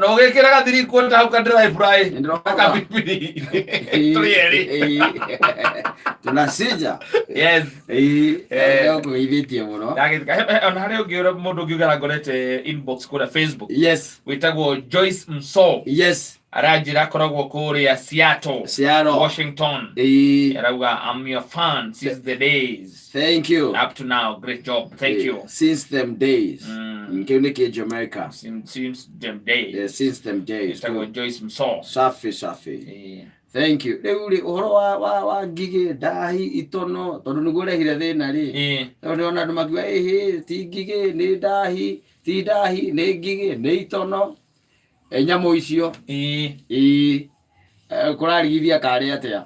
no gekera gathiri kwenda hau kadrive fry akabibiri tunasija yes kuivitie muno ona hari ungiura mundu ngiugara ngorete inbox kura Facebook yes witagwo Joyce Mso yes aranjira akoragwo kuria Seattle Washington arauga I'm your fan since the days. Thank you. Up to now, great job. Thank you. Since them days. Mkiunike Jamaica. Since them days. Yeah, since them days. Tagwo Joyce Mso. Safi. Thank you. Leuli uhoro wa gige dahi itono tondu nigure hire thina ri. Tondu ona andu makiwa ti gige ni dahi, ti dahi ni gige ni itono. Enyamu icio kurarigithia kare atia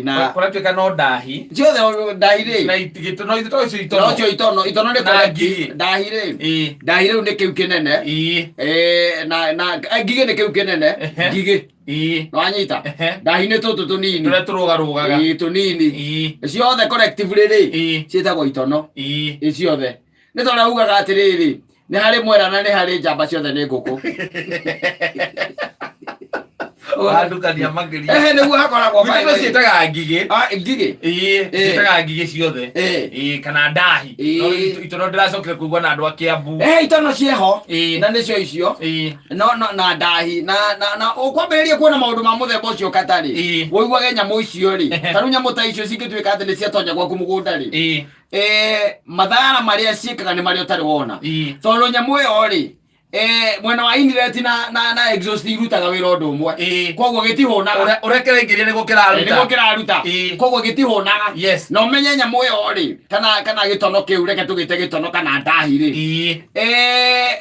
na kuratuika no dahi ciothe dahi ri na igitono itono ni kuragi dahi ri dahi ri ni kiu kinene na gige ni kiu kinene gige no anyita dahi ni tutu tunini tule turugarugaga tunini ciothe collectively ri cietagwo itono ciothe ni tondu ugaga atiriri ni hari mwera na ni hari njamba ciothe ni nguku andukania makiri niguo hakoragwo bae cietaga ngige ngige cietaga ngige ciothe kana ndahi itono ndiracokire kuigua na andu a Kiambu itono cieho na nicio icio no na ndahi na ukwambiriria kuona maundu ma muthemba ucio katari woiguage nyamu icio ri tanu nyamu ta icio cingituika ati ni ciatonya gwaku mugunda ri mathara maria ciikaga ni maria utari wona tondu nyamu iyo ri mwena wa inlet na exhaust irutaga wira undu umwe koguo gitihonaga urekere ingiria niguo kiraruta koguo gitihonaga no menye nyamu iyo ri kana gitono kiu reke tugite gitono kana ndahi ri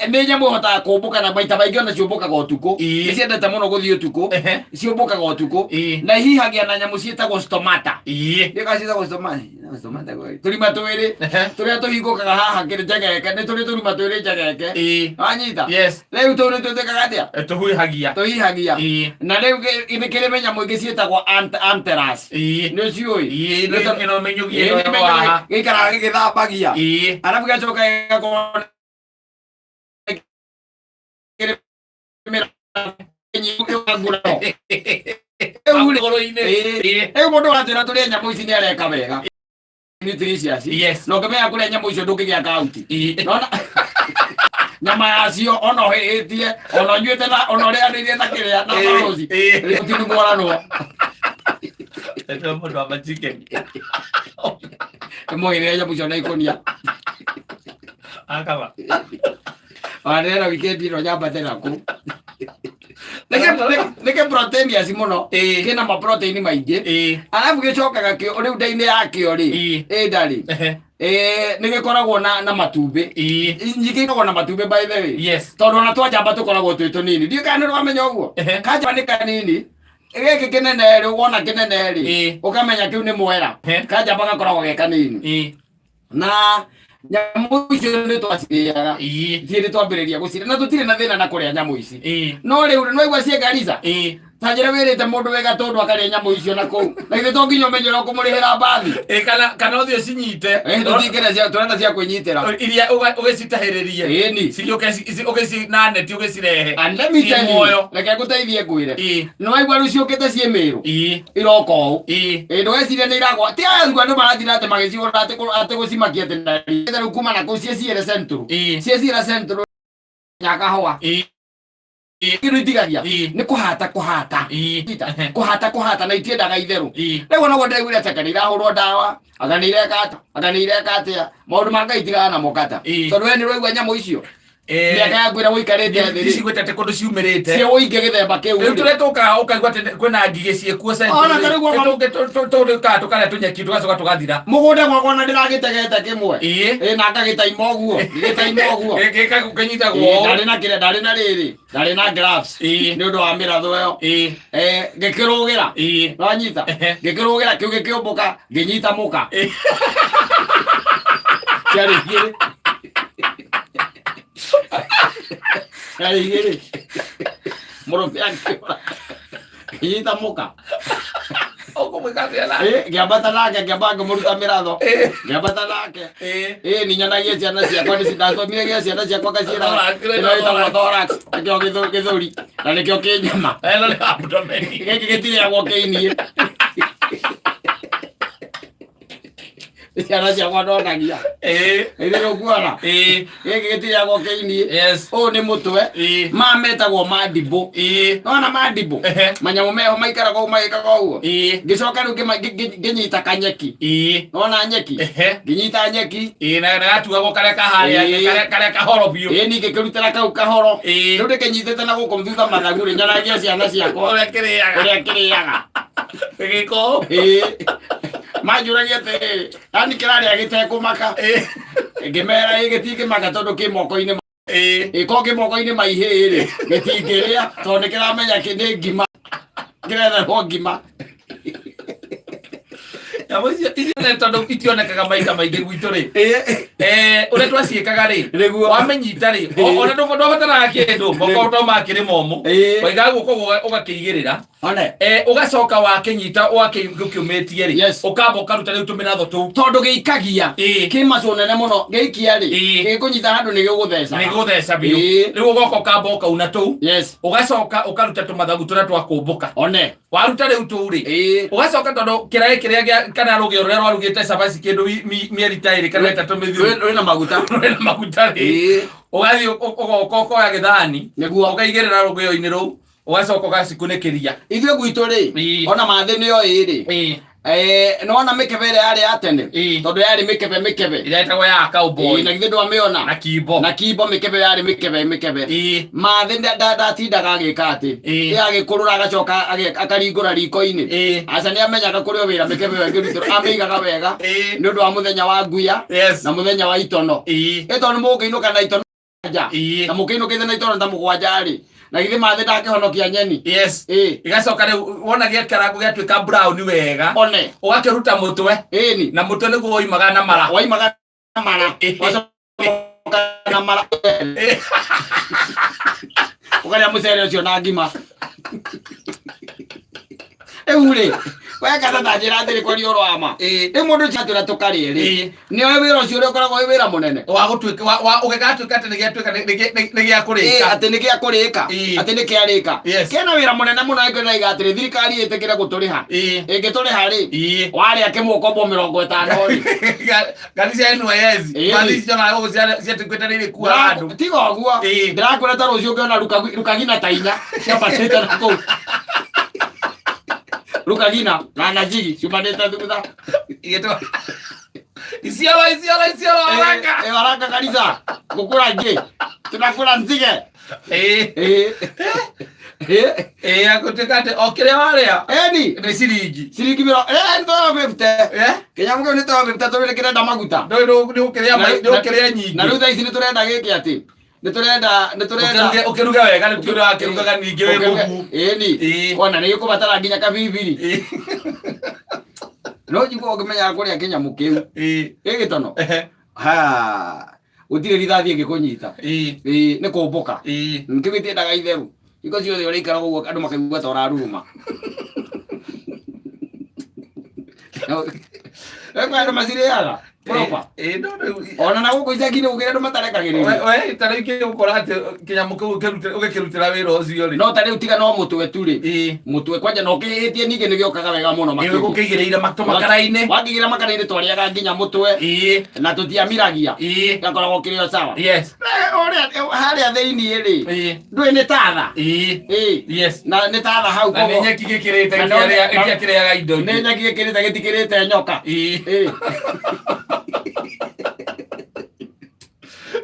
ni nyamu hotaga kumbuka na maita maingi ona ciumbukaga utuku ciendete muno guthii utuku ciumbukaga utuku na hihagia na nyamu cietagwo stomata cietagwo stomata turima twiri turia tuhingukaga haha kiri njegeke ni turi turima twiri njegeke anyita leo turi tutekaga atia tuhihagia na leo ini kiri menya mwingi cietagwo anteras ni ciui ino menyugie no haha gikara githambagia arabu gacoka gakona mundu aratwira turia nyamu ici ni areka wega yes no kamenya kuria nyamu icio ndungigia kauti nona nyama yacio ono hitie ono nyuite na ono rianirie na kiria na marozi tinu mwaranwo eto mundu ama chicken moire nyamu icio na ikonia akaba arera weekend ino nyamba tena ku nike protein ya simono kina ma protein maingi alafu gicokaga ki uri ndaini yakio ri ndari nigikoragwo na matumbi nyigikoragwo na matumbi by the way tondu na twajamba tukoragwo twi tunini ndio kana rwamenya uguo kanja ni kanini giki kinene ri wona kinene ri ukamenya kiu ni mwera kanja bagakoragwo ge kanini na nyamu icio ni twaciriaga thiri twambiriria gucira na tutire na thina na kuria nyamu ici no riu no igwa cie Garissa tanjira wirite mundu wega tondu akaria nyamu icio na kou na ithe to nginya umenye kumurihira mbathi kana uthio cinyite tutikira cia turenda cia kwinyitira iria ugicitahiririe ni ugicina neti ugicirehe and let me tell you reke guteithie ngwire no igwa rucio ukite cie miru iroko ndugeciria ni iragwa ti aya andu marathira ate magiciura ate gucimakia ate kuma na kucie ciere centro ciere centro nyaka hoa kinu itigagia ni kuhata na itiendaga itheru rego no gonde gwira tekani irahurwo dawa aganire kata maundu manga itigana na mukata tondu we ni rwigwa nyamu icio miaka yaku ira wikarite thiri cigwetete kundu ciumirite cie uinge githemba kiu riu turetuka ukaigua kwina ngige ciekuo tukare tunyeki tugacoka tugathira mugunda gwakwa na ndiragitegete kimwe na ngagitaima uguo gikagukinyita guo ndari na riri ndari na gloves ni undu wa miratho iyo gikirugira wanyita gikirugira kiu gikiumbuka nginyita muka ciari gire gire moro pia kinyita muka ngĩambata nake ngĩamba ngĩmũruta mĩratho ngĩambata nake ni nyonagia ciana ciakwa nĩcindathomire gĩa ciana ciakwa ngaciĩra ĩtagwo thorax nakĩo gĩthũri na nĩkĩo kĩnyama gĩkĩ gĩtirĩagwo kĩinie ciana ciakwa ndonagia ĩrĩ ũguona gĩkĩ gĩtirĩagwo kĩinie ũyũ nĩ mũtwe metagwo mandimbu nona mandimbu manyamũ meho maikaraga ũguo magĩkaga ũguo ngĩcoka rĩu ngĩnyita kanyeki nona nyeki ngĩnyita nyeki na gatugagwo karĩa kaharĩa karĩa kahoro biũ ni ngĩkĩrutĩra kau kahoro rĩu ndĩkĩnyitĩte na gũkũ thutha mathagu rĩ nyonagia ciana ciakwa ũrĩa kĩrĩaga gĩko manjũragia atĩ yani kĩrarĩa gĩtekũmaka ngĩmera gĩtingĩmaka tondũ kĩ moko-inĩ ko kĩ moko-inĩ maihĩ-rĩ gĩtingĩrĩa tondũ nĩkĩramenya nĩ ngima kĩretherwo ngima tondũ itionekaga maita maingĩ gwitũ-rĩ ũrĩa twaciĩkaga rĩ wamenyita rĩ ona ndũbataraga kĩndũ moko to makĩrĩ momũ waigaga guoko ũgakĩigĩrĩra ũgacoka wakĩnyita ũgakĩũmĩtie rĩ ũkamba ũkaruta rĩu tũmĩratho tũu tondũ gĩikagia kĩ macu nene mũno gĩikia rĩ gĩkũnyita handũ nĩgĩgũtheca biũ rĩu ũgoka ũkamba ũkauna tũu ũgacoka ũkaruta tũmathagu tũrĩa twakũmbũka waruta rĩu tũu rĩ ũgacoka tondũ kĩraĩ kĩrĩa kana rũgĩo rũrĩa rwarugĩte cabaci kĩndũ mĩeri ta ĩrĩ kana ĩtatũ mĩthiru rwĩna maguta rĩ ũgathiĩ ũgoka ũkoya gĩthani ũkaigĩrĩra rũgĩo-inĩ rũu ũgacoka ũgacikunĩkĩria ithuĩ gwitũ rĩ ona mathĩ nĩo ĩrĩ nona mĩkebe ĩrĩa yarĩ ya tene tondũ yarĩ mĩkebe ĩrĩa ĩtagwo ya cowboy na githĩ ndwamĩona na kimbo mĩkebe yarĩ mĩkebe mathĩ ndatindaga agĩka atĩ agĩkũrũra agacoka akaringũra riko-inĩ aca nĩamenyaga kũrĩ o wĩra mĩkebe ĩyo ĩngĩrutĩrwo amĩigaga wega nĩũndũ wa mũthenya wa nguya na mũthenya wa itono tondũ nĩ mũgũkĩinũka na itono na mũkĩinũkĩte na itono ta mũgwanja rĩ na githĩ mathĩ ndakĩhonokia nyeni igacoka rĩu wona gĩakarango gĩatuĩka brown wega ũgakĩruta mũtwe na mũtwe nĩguo woimaga na mara ũkarĩa mũcere ũcio na ngima rĩu rĩ wekata ta njĩra atĩrĩ kwaria ũhoro wa ma rĩu mũndũ ciatwĩra tũkarĩe rĩ nĩoĩ wĩra ũcio ũrĩa ũkoragwo wĩ wĩra mũnene ũgĩgatuĩka atĩ nĩ gĩa kũrĩka atĩ nĩ gĩa kũrĩka atĩ nĩ kĩarĩka kĩna wĩra mũnene mũno ĩngĩraiga atĩrĩ thirikari ĩtĩkĩre gũtũrĩha ĩngĩtũrĩha rĩ warĩa kĩmũkombo 50 rĩ ngari cia NYS ngari ciatuĩkĩte nĩ irĩkua andũ tiga ũguo ndĩrakwĩra ta rũciũ ũngĩona Rukagina ta 4 ciambacĩte na kũu Rukagina na Najigi ciumanĩte thutha isiolo haraka kabisa kukula nje tunakula nzige akutikate okĩrĩa warĩa nĩ ciringi mĩrongo nĩtwara 50 kĩnyamũ kĩu nĩtwara 50 tondũ nĩkĩrenda maguta nĩũkĩrĩa nyingĩ na rĩu thaa ici nĩtũrenda gĩkĩ atĩ nĩtũrenda ũkĩruga wega nĩtũrĩa wakĩrugaga ningĩ wĩ mũhu ona nĩgĩkũbatara nginya kabiribiri no njigua ũngĩmenyaga kũrĩa kĩnyamũ kĩu gĩgĩtono gũtirĩ rithathi ĩngĩkũnyita nĩ kũmbũka kĩu gĩtiendaga itherũ iko ciothe ũrĩa ikaraga ũguo andũ makaigua ta ũraruruma andũ macirĩaga ona na gũkũ icagi-inĩ gũkĩrĩ andũ matarekagĩrĩria tarĩu kĩgũkora atĩ kĩnyamũ kĩu ũgĩkĩrutĩra wĩra ũcio rĩ no tarĩu tiga no mũtwe tu rĩ mũtwe kwanja no kĩhĩtie ningĩ nĩgĩũkaga wega mũno gũkĩigĩrĩire makara-inĩ wakĩigĩra makara-inĩ twarĩaga nginya mũtwe na tũtiamiragia gakoragwo kĩrĩ o sawa harĩa thĩiniĩ rĩ ndũĩ nĩ tatha na nĩ tatha hau na nĩ nyeki gĩkĩrĩte gĩkĩrĩaga indo nĩ nyeki gĩkĩrĩte gĩtikĩrĩte nyoka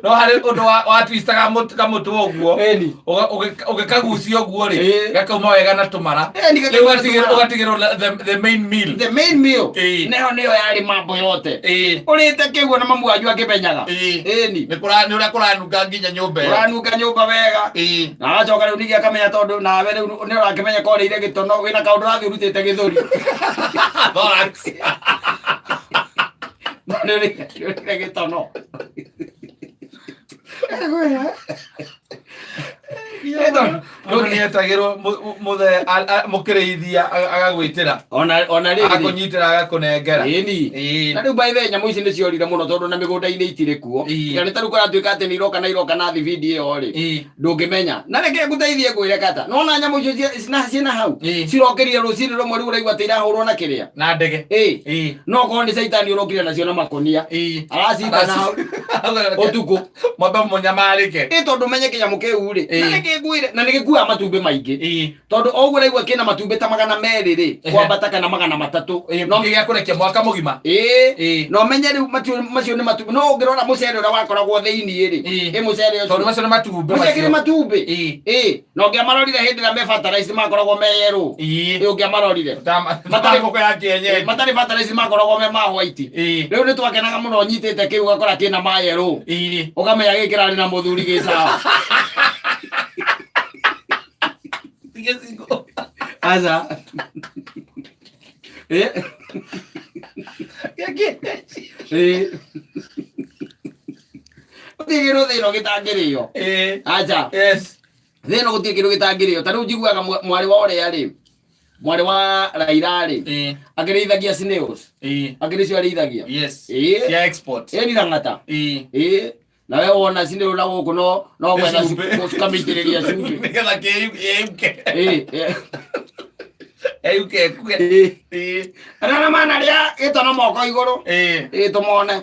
no harĩ ũndũ watwistaga kamũtũ ũguo ũgĩkagucia ũguo rĩ gakauma wega na tũmara ũgatigĩrwo the main meal neho nĩyo yarĩ mambo yote ũrĩte kĩguo na mamu wanyu akĩmenyaga nĩ ũrĩa kũranunga nginya nyũmba ĩyo ũranunga nyũmba wega na agacoka rĩu ningĩ akamenya tondũ nawe rĩu nĩ ũrakĩmenya korĩire gĩtono wĩna kaũndũ ũrathiĩ ũrutĩte gĩthũri nĩ ũrĩire gĩtono Mundu nietagirwo mukirithia agagwitira ona riri akunyitira agakunengera na riu by the nyamu ici ni ciorire muno tondu na migunda-ini itire kuo na ritaru kuratuika ati ni iroka na thi video ri ndungimenya na reke nguteithie ngwire kata nona nyamu icio ciina hau cirokerire rucini rumwe riu uraigua ati irahurwo na kiria na ndege no korwo ni caitani urokire nacio na makonia aracita na hau utuku mwambe munyamarike tondu menye kinyamu kiu ri na reke ngwire na nigikua matumbi maingi tondu oguo raigua kina matumbi ta 200 ri kwambata kana 300 no ngiya kurekia mwaka mugima no menye riu macio ni matumbi no ngirora mucere uria wakoragwo thiini ri mucere ucio tondu macio ni matumbi macio matumbi no ngia marorire hindi na me fertilizer makoragwo me yellow ngia marorire matari koko ya kienyeji matari fertilizer makoragwo me ma white riu ni twakenaga muno nyitite kiu gakora kina ma yellow ukamenya gikirari na muthuri gi sawa Aza. Utigiro thino gitangirio. Aja. Yes. Thino gutigiro gitangirio. Tariu njiguaga mwari wa uria ri. Mwari wa Raila ri. Akirithagia snails. Akiricio arithagia. Yes. Ya export. Ni rangata. Na wewe wona sinde ula guku no gwetha kukamitiria cumbi nigetha kiuke ana mana ria itono moko iguru tumone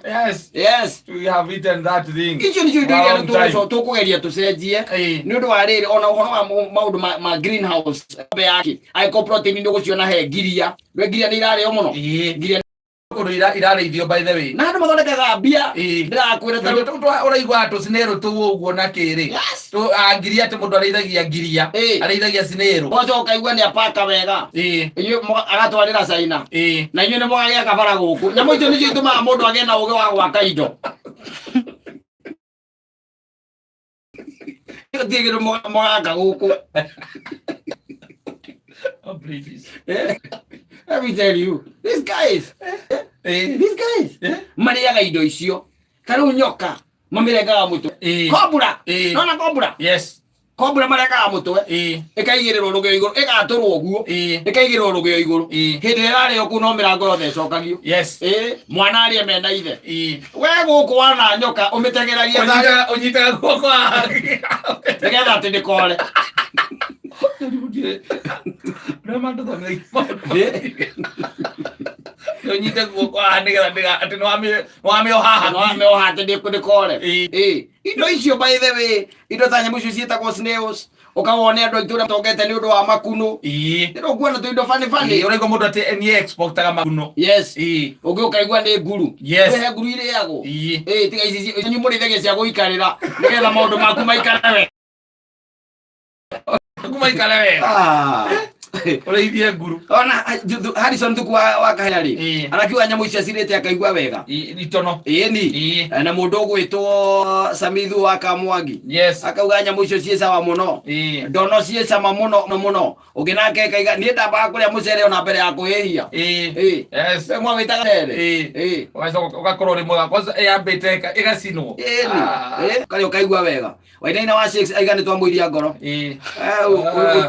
yes we have eaten that thing icio ni ndio tukugeria tucenjie ni undu wa riri ona uhoro wa maundu ma greenhouse be yaki aiko protein ndio guciona he ngiria ni irareo muno ngiria kundu irareithio by the way na andu mathondekaga mbia ndirakwira tondu uraigua tucinero tu uguo na kiri tu ngiria ati mundu areithagia ngiria areithagia cinero boco kaigua ni apaka wega inyu agatwarira China na inyu ni mwagia kabara guku nyamu icio nicio itumaga mundu agie na uge wa gwaka indo tigiro mwaka guku Let me tell you, these guys, mariaga indo icio. Tariu nyoka, mamirengaga mutwe. Cobra, nona cobra. Yes. Cobra marekaga mutwe. Ikaigirirwo rugio iguru, igaturwo guo. Ikaigirwo rugio iguru. Hindi irareo ku no mirango yothe icokagio. Yes. Mwana arie mena ithe. We guku wana nyoka umitegeragia unyitaga guoko. Nigetha ati ndikore. Ramando thomei. Nyite guoko nigetha ati nwame ohaha ati ndikore. Indo icio by the way, indo ta nyamu icio cietagwo snails. Ukawone andu aitu tongete ni undu wa makuno ndiro kuona tu indo fani uraigua mundu ati ni exportaga makuno yes ungi ukaigua ni nguru we nguru ile yago tiga ici nyu murithagia cia guikarira nigetha maundu maku maikare we uraithie nguru ona Harrison tuku wa kahari anakiwa nyamu icio cirite akaigua wega itono ni na mundu gwitwo Samithu wa Kamwangi yes akauga nyamu icio cie sawa muno ndono cie sama muno uginake kaiga ni ndamba kuria mucere ona mbere ya kuhihia yes mwa witaga ugakorwo ri mwega kwanza yambite igacinwo kali ukaigua wega wainaina wa 6 aigani twamuiria ngoro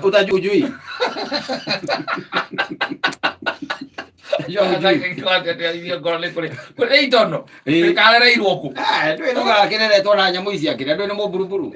utajui itono ikarereirwo ku ndwinuga kireretwo na nyamu ici akire ndwi ni muburuburu